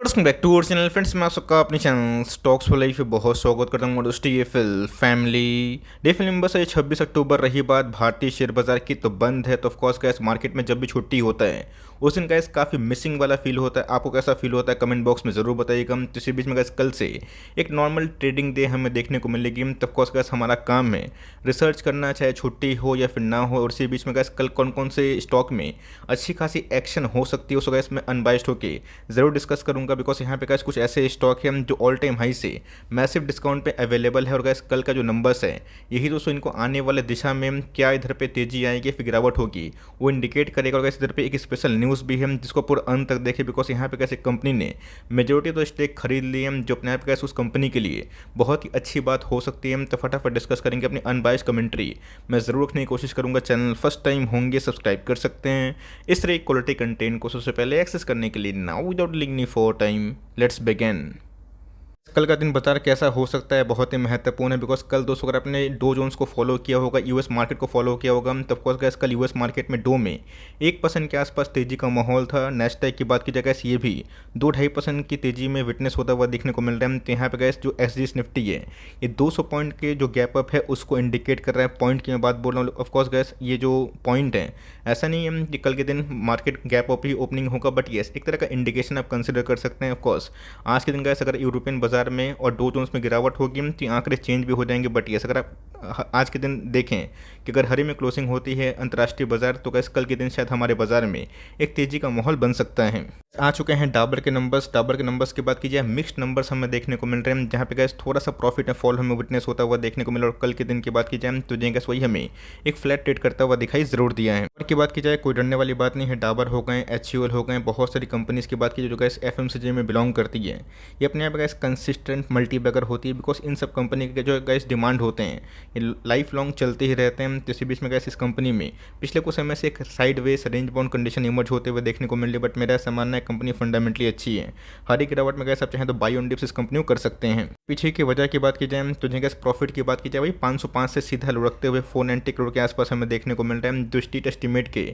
Welcome back to our channel friends. मैं आप सबका अपने चैनल स्टॉक्स फॉर लाइफ पे बहुत स्वागत करता हूँ। दोस्तों ये फिल फैमिली डे फिल्म नंबर से 26 अक्टूबर रही बात भारतीय शेयर बाजार की तो बंद है। तो ऑफकोर्स गैस मार्केट में जब भी छुट्टी होता है उस दिन गैस काफ़ी मिसिंग वाला फील होता है। आपको कैसा फील होता है कमेंट बॉक्स में ज़रूर बताइएगा। तो इसी बीच में गैस कल से एक नॉर्मल ट्रेडिंग डे हमें देखने को मिलेगी। तो ऑफकोर्स गैस हमारा काम है रिसर्च करना, चाहे छुट्टी हो या फिर ना हो। और इसी बीच में गैस कल कौन कौन से स्टॉक में अच्छी खासी एक्शन हो सकती है उसको गैस मैं अनबाइस्ड होकर ज़रूर डिस्कस करूंगा। बिकॉज यहाँ पे गैस कुछ ऐसे स्टॉक हैं जो ऑल टाइम हाई से मैसिव डिस्काउंट पे अवेलेबल है। और गैस कल का जो नंबर्स है यही दोस्तों इनको आने वाले दिशा में क्या इधर पे तेजी आएगी फिर गिरावट होगी वो इंडिकेट करेगा। और गैस इधर पे एक स्पेशल न्यूज़ भी है जिसको पूरा अंत तक देखे। बिकॉज यहाँ पे कैसे कंपनी ने मेजोरिटी तो स्टेक खरीद ली है जो अपने आप कैसे उस कंपनी के लिए बहुत ही अच्छी बात हो सकती है। तो फटाफट डिस्कस करेंगे। अपनी अनबाइस्ड कमेंट्री मैं ज़रूर रखने की कोशिश करूँगा। चैनल फर्स्ट टाइम होंगे सब्सक्राइब कर सकते हैं इस तरह क्वालिटी कंटेंट को सबसे पहले एक्सेस करने के लिए। नाउ विदाउट लिंग फॉर टाइम लेट्स बिगिन। कल का दिन बाजार कैसा हो सकता है बहुत ही महत्वपूर्ण है। बिकॉज कल दोस्तों अगर आपने डो जोन्स को फॉलो किया होगा, यूएस मार्केट को फॉलो किया होगा, तो ऑफकोर्स गैस कल यूएस मार्केट में डो में 1% के आसपास तेजी का माहौल था। नेस्डैक की बात की जाए गैस ये भी 2-2.5% की तेजी में विटनेस होता हुआ देखने को मिल रहा है। तो यहाँ पे गैस जो एसजी निफ्टी है ये 200 पॉइंट के जो गैप अप है उसको इंडिकेट कर रहा है। पॉइंट की मैं बात बोल रहा हूँ। ऑफकोर्स गैस ये जो पॉइंट है ऐसा नहीं है कि कल के दिन मार्केट गैप अप ही ओपनिंग होगा, बट येस एक तरह का इंडिकेशन आप कंसिडर कर सकते हैं। ऑफकोर्स आज के दिन गैस अगर यूरोपियन बाजार में और डो जोन्स में गिरावट होगी तो आंकड़े चेंज भी हो जाएंगे। बट यस अगर आप आज के दिन देखें कि अगर हरी में क्लोजिंग होती है अंतर्राष्ट्रीय बाजार तो गैस कल के दिन शायद हमारे बाजार में एक तेजी का माहौल बन सकता है। आ चुके हैं डाबर के नंबर्स की बात की जाए मिक्स्ड नंबर्स हमें देखने को मिल रहे हैं जहाँ पे गैस थोड़ा सा प्रॉफिट एंड फॉल हमें विटनेस होता हुआ देखने को मिला। और कल के दिन की बात की जाए तो गैस वही हमें एक फ्लैट ट्रेड करता हुआ दिखाई जरूर दिया है। और की बात की जाए कोई डरने वाली बात नहीं है। डाबर हो गए, HUL हो गए, बहुत सारी कंपनीज की बात की जो गैस FMCG में बिलोंग करती है ये अपने आप गैस कंसिस्टेंट मल्टीबैगर होती है। बिकॉज इन सब कंपनी के जो गैस डिमांड होते हैं ये लाइफ लॉन्ग चलते ही रहते हैं। तो इसी बीच में गैस इस कंपनी में पिछले कुछ समय से एक sideways range bound condition emerge होते हुए देखने को मिल रही है। बट मेरा ऐसा मानना है कंपनी फंडामेंटली अच्छी है। हर एक गिरावट में गैस आप चाहें तो बाई ऑन डिप्स इस कंपनी को कर सकते हैं। पीछे की वजह की बात की जाए तो गैस प्रॉफिट की बात की जाए वही 505 से सीधा लुढ़कते हुए 490 करोड़ के आसपास हमें देखने को मिल रहा है जो स्ट्रीट एस्टिमेट के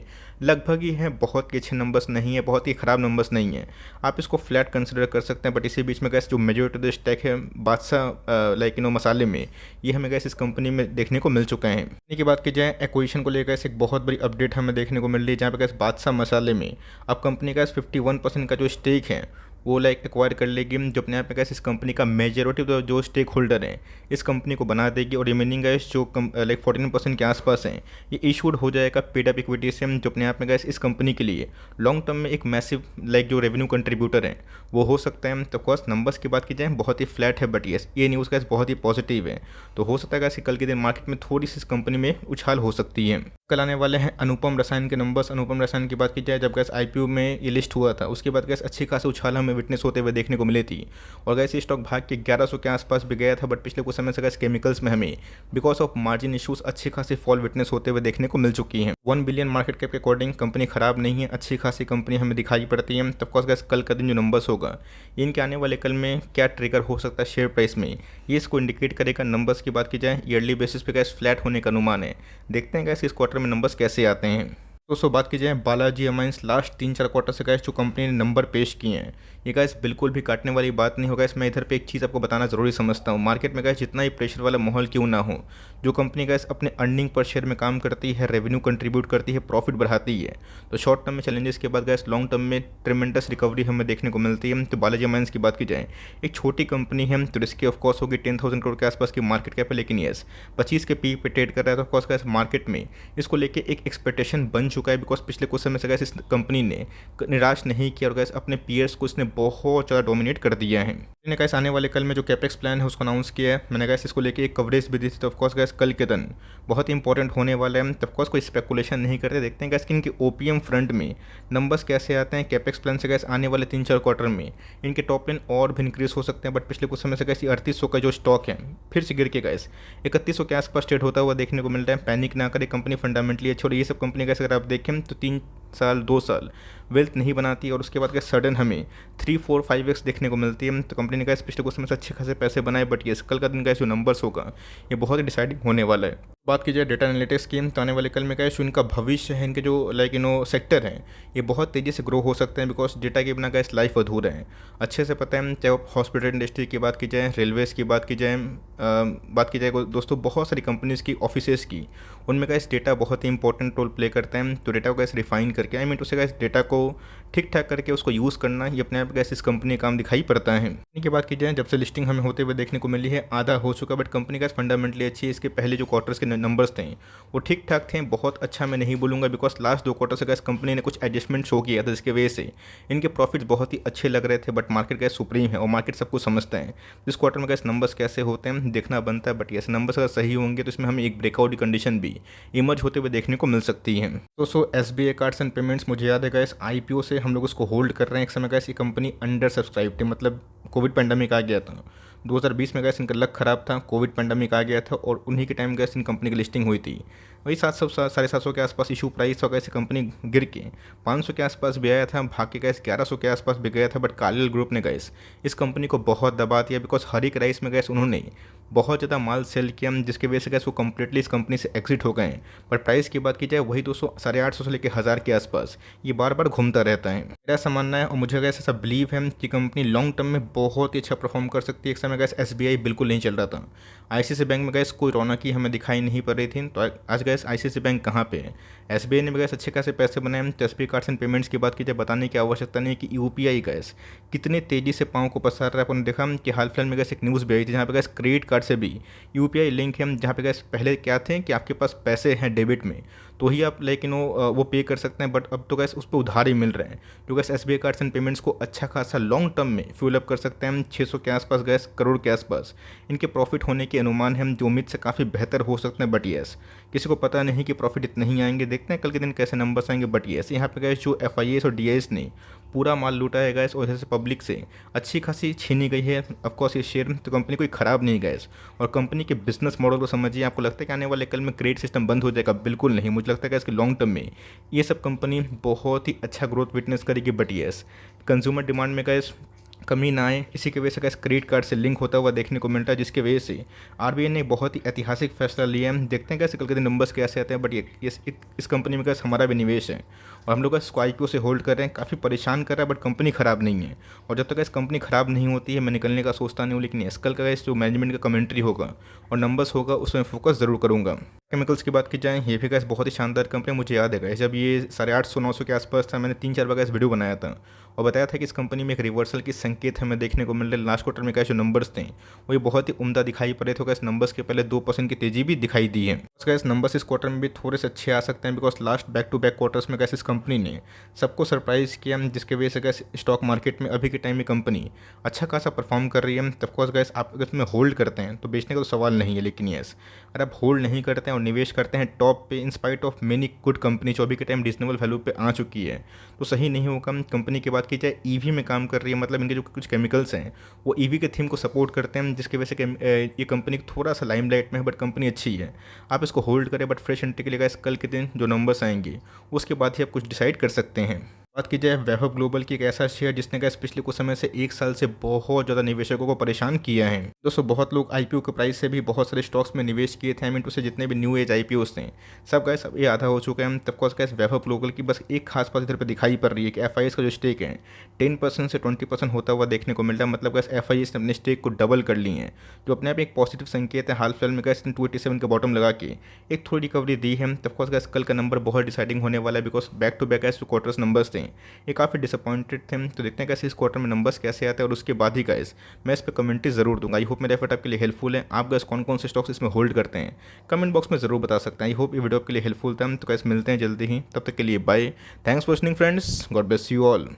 लगभग ही है। बहुत ही अच्छे नंबर्स नहीं है, बहुत ही खराब नंबर्स नहीं है। आप इसको फ्लैट कंसिडर कर सकते हैं। बट इसी बीच में गैस जो मेजोरिटी स्टैक है बादशाह लाइक मसाले में ये हमें गैस इस कंपनी में देखने को मिल चुका है। इन्हीं की बात की जाए एक्विजिशन को लेकर एक बहुत बड़ी अपडेट हमें देखने को मिल रही है जहाँ पे गैस बादशाह मसाले में अब कंपनी का 51% का जो स्टेक है वो लाइक एक्वायर कर लेगी जो अपने आप में गैस इस कंपनी का मेजोरिटी जो स्टेक होल्डर है इस कंपनी को बना देगी। और रिमेनिंग गैस जो लाइक 14% के आसपास हैं ये इशूड हो जाएगा पेड अप इक्विटी से जो अपने आप में गैस इस कंपनी के लिए लॉन्ग टर्म में एक मैसिव लाइक जो रेवेन्यू कंट्रीब्यूटर है वो हो सकता है। तो ऑफकोर्स नंबर्स की बात की जाए बहुत ही फ्लैट है। बट येस ये न्यूज़ गैस बहुत ही पॉजिटिव है। तो हो सकता है गैस कल के दिन मार्केट में थोड़ी सी इस कंपनी में उछाल हो सकती है। कल आने वाले हैं अनुपम रसायन के नंबर्स। अनुपम रसायन की बात की जाए जब गैस IPO में ये लिस्ट हुआ था उसके बाद गैस अच्छी खासी उछाल हमें विटनेस होते हुए देखने को मिली थी। और गैस ये स्टॉक भाग के 1100 के आसपास भी गया था। बट पिछले कुछ समय से गैस केमिकल्स में हमें बिकॉज ऑफ मार्जिन इशूज अच्छी खासी फॉल विटनेस होते हुए देखने को मिल चुकी है। 1 बिलियन मार्केट कैप के अकॉर्डिंग कंपनी खराब नहीं है, अच्छी खासी कंपनी हमें दिखाई पड़ती है। तो ऑफकोर्स गैस कल का दिन जो नंबर्स होगा इनके आने वाले कल में क्या ट्रिगर हो सकता है शेयर प्राइस में ये इसको इंडिकेट करेगा। नंबर्स की बात की जाए ईयरली बेसिस पे गैस फ्लैट होने का अनुमान है। देखते हैं गैस इस क्वार्टर में नंबर्स कैसे आते हैं। दोस्तों बात की जाए बालाजी अमाइंस लास्ट 3-4 क्वार्टर से गैस जो कंपनी ने नंबर पेश किए हैं ये गैस बिल्कुल भी काटने वाली बात नहीं होगा। इसमें इधर पे एक चीज़ आपको बताना ज़रूरी समझता हूँ। मार्केट में गैस जितना ही प्रेशर वाला माहौल क्यों ना हो जो कंपनी गैस अपने अर्निंग पर शेयर में काम करती है, रेवेन्यू कंट्रीब्यूट करती है, प्रॉफिट बढ़ाती है तो शॉर्ट टर्म में चैलेंजेस के बाद गैस लॉन्ग टर्म में ट्रिमेंडस रिकवरी हमें देखने को मिलती है। तो बालाजी अमाइंस की बात की जाए एक छोटी कंपनी है तो रिस्की ऑफकोर्स होगी 10,000 करोड़ के आसपास की मार्केट कैप है। लेकिन येस 25 के पी पे ट्रेड कर रहा है तो ऑफकोर्स गैस मार्केट में इसको लेके एक एक्सपेक्टेशन बन चुका है। बिकॉज पिछले कुछ समय से गैस इस कंपनी ने निराश नहीं किया और गैस अपने पीयर्स को इसने बहुत ज़्यादा डोमिनेट कर दिया है। मैंने गैस आने वाले कल में जो कैपेक्स प्लान है उसको अनाउंस किया है। मैंने गैस इसको लेके एक कवरेज भी दी थी। तो ऑफकोर्स गैस कल के दिन बहुत ही इंपॉर्टेंट होने वाला है। तो ऑफकोर्स कोई स्पेकुलेशन नहीं करते, देखते हैं गैस कि इनके OPM फ्रंट में नंबर्स कैसे आते हैं। कैपेक्स प्लान से गैस आने वाले 3-4 क्वार्टर में इनके टॉप लाइन और भी इंक्रीज हो सकते हैं। बट पिछले कुछ समय से गैस 3800 का जो स्टॉक है फिर से गिर के गैस 3100 के आसपास ट्रेड होता हुआ देखने को मिलता है। पैनिक ना करे, कंपनी फंडामेंटली अच्छी। और ये सब कंपनी गैस अगर आप देखें तो साल 2 साल वेल्थ नहीं बनाती और उसके बाद क्या सडन हमें 3, 4, 5x देखने को मिलती है। तो कंपनी ने कहा पिछले कुछ समय से अच्छे खासे पैसे बनाए, बट ये कल का दिन का जो नंबर्स होगा ये बहुत ही डिसाइडिंग होने वाला है। बात की जाए डेटा एनालिटिक्स की, तो आने वाले कल में क्या है, जो इनका भविष्य है, इनके जो सेक्टर हैं, ये बहुत तेज़ी से ग्रो हो सकते हैं, बिकॉज डेटा के बिना गैस लाइफ अधूरा है। अच्छे से पता है, चाहे हॉस्पिटल इंडस्ट्री की बात की जाए, रेलवेज़ की बात की जाए दोस्तों, बहुत सारी कंपनीज़ की ऑफिसेज़ की, उनमें गैस डेटा बहुत ही इंपॉर्टेंट रोल प्ले करता है। तो डेटा को गैस रिफाइन करके, उसे गैस डेटा को ठीक ठाक करके उसको यूज़ करना, ये अपने आप गैस इस कंपनी का काम दिखाई पड़ता है। कंपनी की बात की जाए, जब से लिस्टिंग हमें होते हुए देखने को मिली है, आधा हो चुका, बट कंपनी का फंडामेंटली अच्छी है। इसके पहले जो क्वार्टर्स के नंबर्स थे वो ठीक ठाक थे, बहुत अच्छा मैं नहीं बोलूँगा, बिकॉज लास्ट 2 क्वार्टर से गैस कंपनी ने कुछ एडजस्टमेंट शो किया था, जिसकी वजह से इनके प्रॉफिट्स बहुत ही अच्छे लग रहे थे। बट मार्केट गैस सुप्रीम है और मार्केट सब कुछ समझता है इस क्वार्टर में गैस नंबर्स कैसे होते हैं देखना बनता है। बट ये नंबर्स अगर सही होंगे तो इसमें हमें एक ब्रेकआउट की कंडीशन भी इमर्ज होते हुए देखने को मिल सकती है। तो SBI कार्ड्स एंड पेमेंट्स, मुझे याद है गैस IPO से हम लोग उसको होल्ड कर रहे हैं। एक समय गैस ये कंपनी अंडर सब्सक्राइब थी, मतलब कोविड पेंडेमिक आ गया था 2020 में, गैस इनका लक खराब था, कोविड पेंडेमिक आ गया था और उन्हीं के टाइम गैस इन कंपनी की लिस्टिंग हुई थी। वही 700 साढ़े 700 के आसपास इशू प्राइस था, गैस कंपनी गिर के 500 के आसपास भी आया था, भाग के गैस 1100 के आसपास भी गया था। बट कालियल ग्रुप ने गैस इस कंपनी को बहुत दबा दिया, बिकॉज हर एक राइस में गैस उन्होंने बहुत ज़्यादा माल सेल किया, जिसकी वजह से गैस वो कंप्लीटली इस कंपनी से एग्जिट हो गए। बट प्राइस की बात की जाए, वही 200 850 से लेकर 1000 के आसपास ये बार बार घूमता रहता है। मेरा ऐसा मानना है और मुझे गैस ऐसा बिलीव है कि कंपनी लॉन्ग टर्म में बहुत ही अच्छा परफॉर्म कर सकती है। एक समय गैस SBI बिल्कुल नहीं चल रहा था, ICICI बैंक में गैस कोई रौनक ही हमें दिखाई नहीं पड़ रही थी। तो आज गैस ICICI बैंक कहाँ पे है, SBI ने गैस अच्छे खासे पैसे बनाए। तो SBI कार्ड्स एंड पेमेंट्स की बात की जाए, बताने की आवश्यकता नहीं है कि UPI गैस कितने तेज़ी से पाँव को पसार रहा है। अपन देखा कि हाल फिलहाल में गैस एक न्यूज़ भी आई थी, जहाँ पे गैस क्रेडिट कार्ड से भी UPI लिंक है, जहाँ पे गैस पहले क्या थे कि आपके पास पैसे हैं डेबिट में तो ही आप लेकिन वो पे कर सकते हैं, बट अब तो गैस उस पर उधार ही मिल रहे हैं। तो gas SBI cards and payments को अच्छा खासा लॉन्ग टर्म में फ्यूल अप कर सकते हैं। 600 के आसपास गैस करोड़ के आसपास इनके प्रॉफिट होने के अनुमान है, जो उम्मीद से काफ़ी बेहतर हो सकते हैं। बट येस, किसी को पता नहीं कि प्रॉफिट इतने ही आएंगे, देखते हैं कल के दिन कैसे नंबर्स आएंगे। बट येस, यहाँ पे गैस जो FIS और DIS ने पूरा माल लूटा है गैस, और जैसे पब्लिक से अच्छी खासी छीनी गई है ऑफकोर्स ये शेयर, तो कंपनी कोई ख़राब नहीं गैस। और कंपनी के बिजनेस मॉडल को समझिए, आपको लगता है कि आने वाले कल में क्रेडिट सिस्टम बंद हो जाएगा? बिल्कुल नहीं, मुझे लगता है कि इसके लॉन्ग टर्म में ये सब कंपनी बहुत ही अच्छा ग्रोथ विटनेस करेगी। बट येस, कंज्यूमर डिमांड में गैस कमी ना आए, इसी की वजह से गैस क्रेडिट कार्ड से लिंक होता हुआ देखने को मिलता है, जिसकी वजह से RBI ने बहुत ही ऐतिहासिक फैसला लिया है। देखते हैं कैसे कल के दिन नंबर्स कैसे आते हैं। बट ये इस कंपनी में गैस हमारा भी निवेश है और हम लोग इसको IPO से होल्ड कर रहे हैं। काफ़ी परेशान कर रहा है, बट कंपनी ख़राब नहीं है और जब तक इस कंपनी ख़राब नहीं होती है मैं निकलने का सोचता नहीं हूँ। लेकिन yes, कल का इस जो मैनेजमेंट का कमेंट्री होगा और नंबर्स होगा उसमें फोकस ज़रूर करूँगा। केमिकल्स की बात की जाए, ये भी गैस बहुत ही शानदार कंपनी, मुझे याद है गैस जब ये 850-900 के आसपास था, मैंने 3-4 बार गैस वीडियो बनाया था और बताया था कि इस कंपनी में एक रिवर्सल की संकेत हमें देखने को मिल रहे। लास्ट क्वार्टर में गैस जो नंबर्स थे वो ये बहुत ही उम्दा दिखाई पड़े थे। गैस नंबर्स के पहले 2% की तेज़ी भी दिखाई दी है। गैस नंबर्स इस क्वार्टर में भी थोड़े से अच्छे आ सकते हैं, because last back to back quarters में गैस इस कंपनी ने सबको सरप्राइज़ किया, जिसके वजह से गैस स्टॉक मार्केट में अभी के टाइम में कंपनी अच्छा खासा परफॉर्म कर रही है। ऑफकोर्स गैस आप अगर इसमें होल्ड करते हैं तो बेचने का तो सवाल नहीं है, लेकिन येस अगर आप होल्ड नहीं करते हैं और निवेश करते हैं टॉप पे, in spite of many good company जो अभी के टाइम रीजनेबल वैल्यू पे आ चुकी है, तो सही नहीं होगा। कंपनी की बात की जाए, EV में काम कर रही है, मतलब इनके जो कुछ केमिकल्स हैं वो EV के थीम को सपोर्ट करते हैं, जिसकी वजह से ये कंपनी थोड़ा सा लाइमलाइट में है, बट कंपनी अच्छी है। आप इसको होल्ड करें, बट फ्रेश एंट्री के लिए कल के दिन जो नंबर्स आएंगे उसके बाद ही आप कुछ डिसाइड कर सकते हैं। बात की जाए वैभव ग्लोबल की, एक ऐसा शेयर जिसने गैस पिछले कुछ समय से 1 साल से बहुत ज़्यादा निवेशकों को परेशान किया है। दोस्तों बहुत लोग IPO के प्राइस से भी बहुत सारे स्टॉक्स में निवेश किए थे, उसे जितने भी न्यू एज IPOs थे सब गैस अब ये आधा हो चुके हैं। तब कोर्स गैस वैभव ग्लोबल की बस एक खास बात इधर पर दिखाई पड़ रही है कि FIS का जो स्टेक है 10% से 20% होता हुआ देखने को मिलता है। मतलब गैस FIS ने अपने स्टेक को डबल कर ली है, जो अपने आप एक पॉजिटिव संकेत है। हाल फिलहाल में गैस 287 के बॉटम लगा के एक थोड़ी रिकवरी दी है। तब कोर्स गैस कल का नंबर बहुत डिसाइडिंग होने वाला है, बिकॉज बैक टू बैक गैस जो क्वार्टर्स नंबर्स थे ये काफ़ी डिसअपॉइंटेड थे। तो देखते हैं कैसे इस क्वार्टर में नंबर्स कैसे आते हैं और उसके बाद ही गाइस मैं इस पर कमेंट्री जरूर दूंगा। आई होप मेरा एफर्ट आपके लिए हेल्पफुल है। आप गाइस कौन कौन से स्टॉक्स इसमें होल्ड करते हैं कमेंट बॉक्स में जरूर बता सकते हैं। आई होप ये वीडियो आपके लिए हेल्पफुल था। तो गाइस मिलते हैं जल्दी ही, तब तक के लिए bye. Thanks for watching friends, God bless you all.